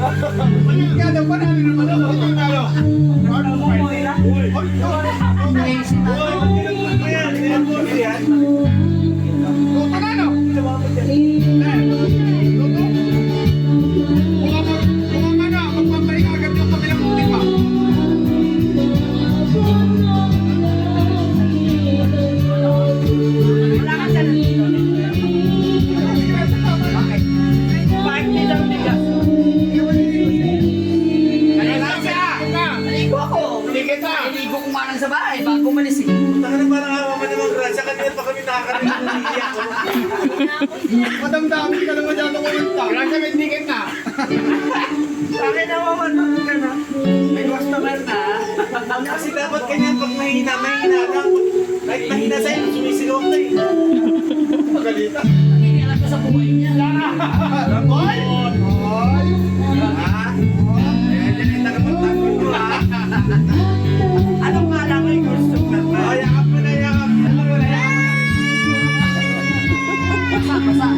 Kaya panalo naman ako. Hindi talo. Luto na, no? Luto? Kung ano, magpapay agad yung kabilang ultima. Wala ka dyan. Bakit hindi daw bigas? Naligo ako. Naligo ko nga lang sa bahay bago umalis eh. Parang araw man naman grasya, kanina pa kami nakakarinig. Madamdamin ka naman dyan ako nagta. Grabe, may ticket na. Bakit naman ka na? May customer na. Kasi dapat ganyan pag mahina ka. Kahit mahina sa'yo, sumisigaw ka eh. Magalita. Nangingialam ko sa buhay niya. Boy! Boy! Ha? Kaya dyan yung nakapagtagol ko ha. Anong kala mo yung customer na? Oh, yakap mo na, yakap. Basa, basa.